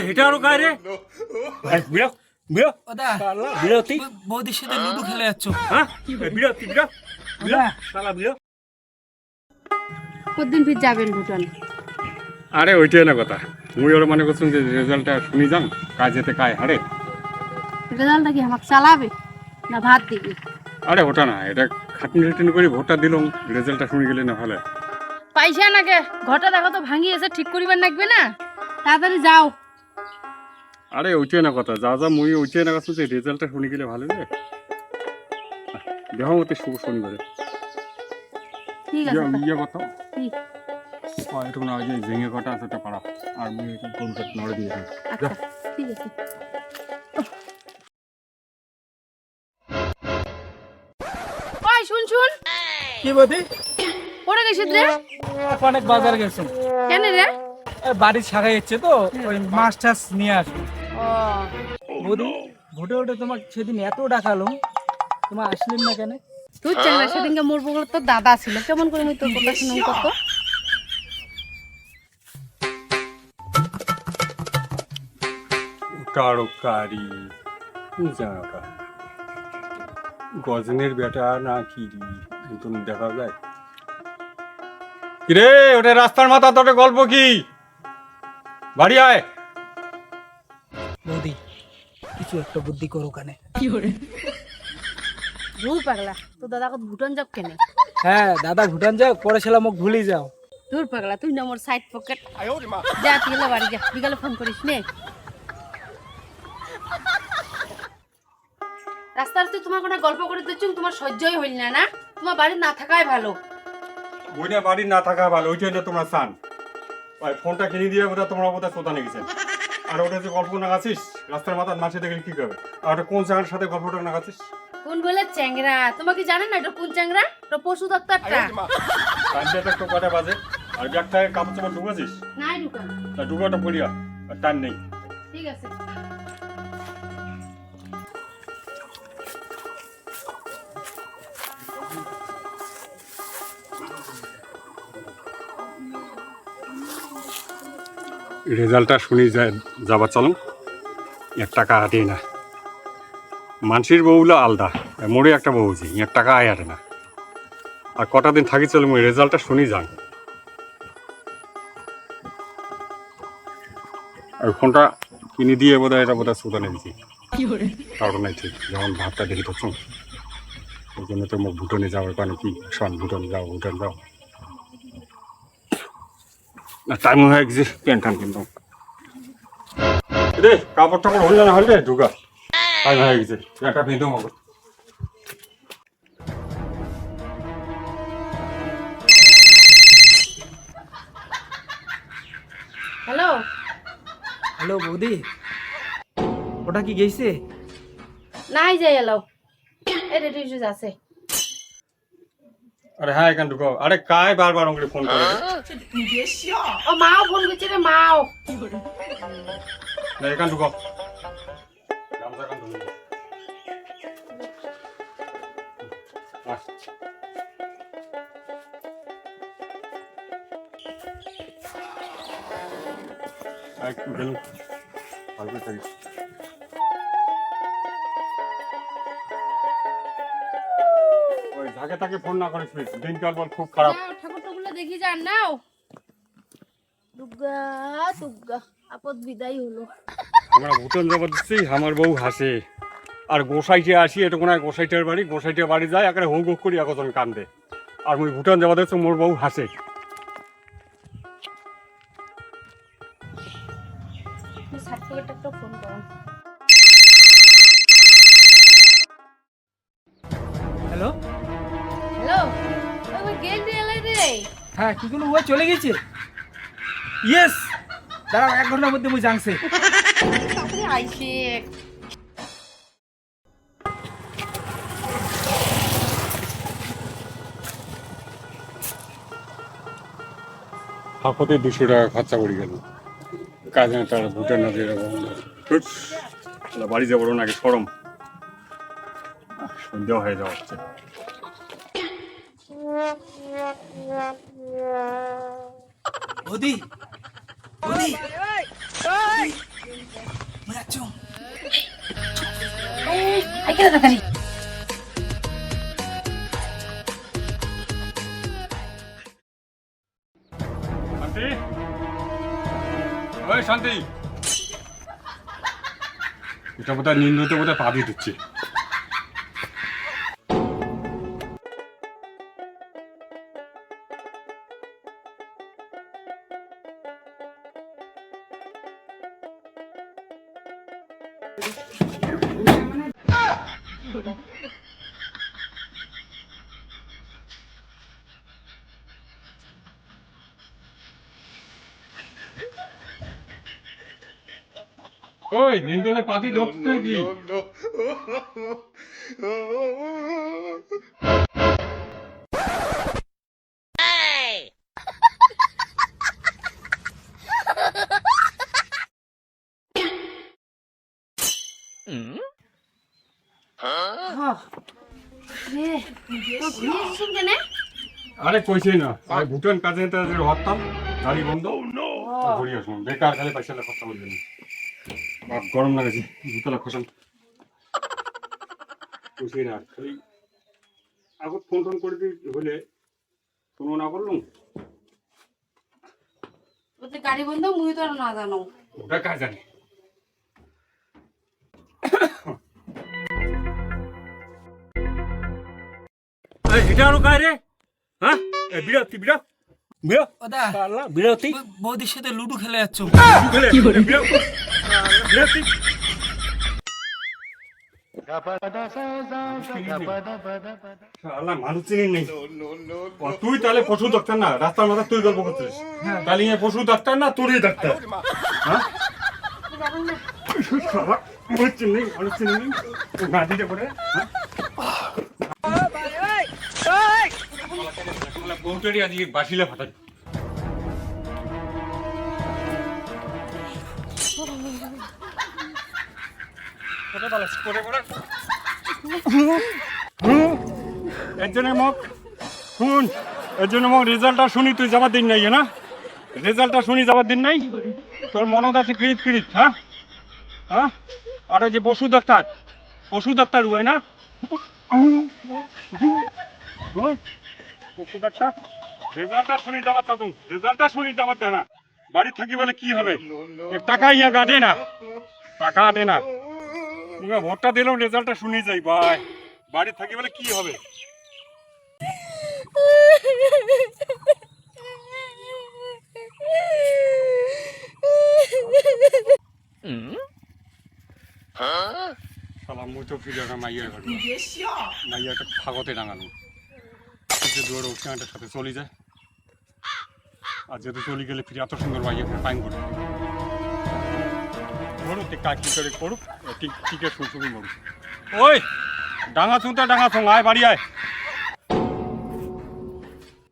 এটা আরো গায়ে রে বিড়া বিড়া ওদা বিড়াতি বৌদির সাথে লুডো খেলে যাচ্ছ। হ্যাঁ বিড়াতি বিড়া বিড়া শালা বিড়া। কতদিন ফির যাবেন ভুটান? আরে ওইটাই না কথা, মুই ওর মনে করছেন যে রেজাল্টটা শুনি যান, কাজেতে কায় হারে। রেজাল্টটা কি আমাকে চালাবে না ভাত দিবি? আরে ওটা না, এটা খাটনি খাটনি করে ভোটটা দিলাম, রেজাল্টটা শুনে গেলে না ভালো। পয়সা নাকি ঘটা দেখো তো ভাঙি এসে ঠিক করিবার লাগবে না, তাড়াতাড়ি যাও। আরে ওইটাই না কথা, যা যা মুই ওইটাই না কথা যে রেজাল্টটা শুনে গেলে ভালো রে। দেখো মতে শুভ শনিবারে ঠিক আছে ইয়ে কথা ঠিক। একটু না ওই যে ঝিঙে কটা আছে ওটা পাড়া, আর মুই কোন কাট নড়ে দিয়ে দিই। আচ্ছা ঠিক আছে। ওই শুন শুন, কি বৌদি? পড়ে গেছিস রে? অনেক বাজার গেছে, কেন রে? বাড়ি ছাড়াই যাচ্ছে তো, ওই মাছ টাছ নিয়ে আসবো। ও বৌদি ভোটে ওঠে তোমাকে সেদিন এত ডাকালো, তোমার আসলেন না কেন? তুই চেঙ্গা সেদিনকে মোর বগলে তোর দাদা ছিল, কেমন করে মুই তোর কথা শুনুম কত? তরকারি গজনের বেটা না কি তুমি দেখা যায় কিরে? ওটা রাস্তার মাথা তোটে গল্প কি? বাড়ি আয়। বৌদি কিছু একটা বুদ্ধি করো কানে। ধুর পাগলা, তোর দাদাকে ভুটান যাও কেন? হ্যাঁ দাদা ভুটান যাও, পরে ছিলাম মোক ভুলি যাও। দূর পাগলা, তুই না মোর সাইড পকেট। যা তুই এলে বাড়ি যা, বিকালে ফোন করিস নে। রাস্তার তুই তোমার কোনো গল্প করে দিচ্ছ, তোমার সহ্যই হইল না না? তোমার বাড়ি না থাকাই ভালো। বইটা বাড়ি না থাকা ভালো, ওইটাই না তোমরা চান। ওই ফোনটা কিনে দিয়ে বোধহয় তোমরা বোধহয় শ্রোতা নিয়ে গেছেন। আর ওটা যে গল্প নাগাছিস রাস্তার মাথার মাসে দেখলে কি করবে? আর ওটা কোন জায়গার সাথে গল্পটা নাগাছিস? কোন বলে চ্যাংরা? তোমাকে জানেন না এটা কোন চ্যাংরা? এটা পশু ডাক্তারটা। টাইমটা তো কটা বাজে? আর ব্যাগটায় কাপড় চাপড় ঢুকেছিস? নাই ঢুকান। তা ঢুকাটা পড়িয়া, আর টাইম নেই। ঠিক আছে। রেজাল্টটা শুনি যায় যাবার চলুন, 1 টাকা হাতে না। মানুষের বউগুলো আলাদা, মোড়ে একটা বউ আছে, 1 টাকা আয় হাতে না। আর কটা দিন থাকি চলুন, ওই রেজাল্টটা শুনি যান। আর ফোনটা কিনে দিয়ে বোধহয় এটা বোধহয় সুতা নিয়েছি, কারণ নাই ঠিক। যখন ভাবটা দেখি তো শুন, ওই জন্য তো মুখ ভুটানে যাওয়ার কারণে কি শোন, ভুটান যাও ভুটান যাও না, টাইম হয়ে গেছে। প্যান্ট টান কিন্তু রে, কাপড় টাপড় হলে না হলে ঢুকা, টাইম হয়ে গেছে। একটা বেঁধে হবে। হ্যালো হ্যালো বৌদি, ওটা কি গেছে? নাই যাই এলো, এই রেডি জুস আছে। আরে হ্যাঁ, এখানে ঢুকাও। আরে কায় বারবার ওকে ফোন করে? ও মাও ফোন করছে রে, মাও। না, এখানে ঢুকাও। গামছা কান ধুয়ে দাও। আস। আয়, গেলুম। ভালো করে থাকিস। ওই ঝাঁকে তাকে ফোন না করিস প্লিজ, দিনকাল বল খুব খারাপ। নাও, ঠাকুরটাগুলো দেখি যান, নাও। দুর্গা দুর্গা, আপদ বিদায় হলো। আমরা ভুটান যাবার দিচ্ছি, আমার বউ হাসে। আর গোসাইটে আসি, এটা কোনো গোসাইটার বাড়ি, গোসাইটার বাড়ি যায় একেবারে হৌ গো করি একজন কান্দে। আর মুই ভুটান যাবার দিচ্ছি, মোর বউ হাসে। সার্টিফিকেটটা একটা ফোন করো। হ্যালো হ্যালো, ওই গেল দিয়ে এলাই রে। হ্যাঁ কি কোনো ওই চলে গেছে? ইয়েস, দাঁড়াও 1 ঘন্টার মধ্যে মুই জানছে। তারপরে আইছে। হাফতে 200 টাকা খরচা করে গেল কাজে। তার ভুটান না দিয়ে বাড়ি যাবো নাকি সরম, সন্ধ্যা হয়ে যাওয়া হচ্ছে। বৌদি বৌদি দেখে না তাড়াতাড়ি। শান্তি, ওই শান্তি, এটা বোধহয় নিন্দতে বোধহয় পা দিয়ে দিচ্ছে। ওই নিন্দতে পা দিয়ে ধরতে কি? রে, তো ঘুরে এসেছেন কেনে? আরে কইছি না, আরে ভুটান কাজে তাদের হরতাম, গাড়ি বন্ধ, ঘুরি আসুন, বেকার খালি পয়সা খরচা করবেন। বাপ গরম লাগেছে, দুতলা খসান। কইছি না, খালি আগত ফোন টোন করে দিই হলে কোনো না করলুম। ওতে গাড়ি বন্ধ মুই তো আর না জানো। ওটা কাজ জানি। এটা আরো কায় রে? হ্যাঁ, বিরক্তি বিরক্তি বিরক্তি ওদা বিরক্তি বৌদির সাথে লুডু খেলে যাচ্ছ। বিরক্তি। আল্লাহ মানুষ চিনি নেই। তুই তাহলে পশু ডাক্তার না, রাস্তার মাথা তুই গল্প করছিস। তাহলে পশু ডাক্তার না তোরই ডাক্তার? হ্যাঁ চিনি মানুষ চিনি নেই গাড়িটা করে। বউটারি আজকে বাসিলে ফাটাই। এর জন্য মোক শুন, এর জন্য মোক রেজাল্টটা শুনি তুই যাবার দিন নাই না? রেজাল্টটা শুনি যাবার দিন নাই? তোর মনত আছে ফিরিত ফিরিত, হ্যাঁ হ্যাঁ? আর যে পশু ডাক্তার হয় না? পশু ডাক্তার রেজাল্টটা শুনি যাবার তা তুমি, রেজাল্টটা শুনি যাবার দে না। বাড়ি থাকি বলে কি হবে? টাকা ইয়া গাদে না, টাকা আনে না। ভোটটা দিলাম রেজাল্টটা শুনি যাই ভাই, বাড়ি থাকি বলে কি হবে? সালাম মুই তো ফিরে মাইয়ার ঘর, মাইয়াটা ফাগতে ডাঙানো দুয়ার ওখানটার সাথে চলে যায়। আর যেহেতু চলে গেলে ফিরে এত সুন্দর মাইয়া পাইন করে মরুক, কাকি করে করুক, টিকে শুনশুনি মরুক। ওই ডাঙা চুংটা ডাঙা চুং আয় বাড়ি আয়।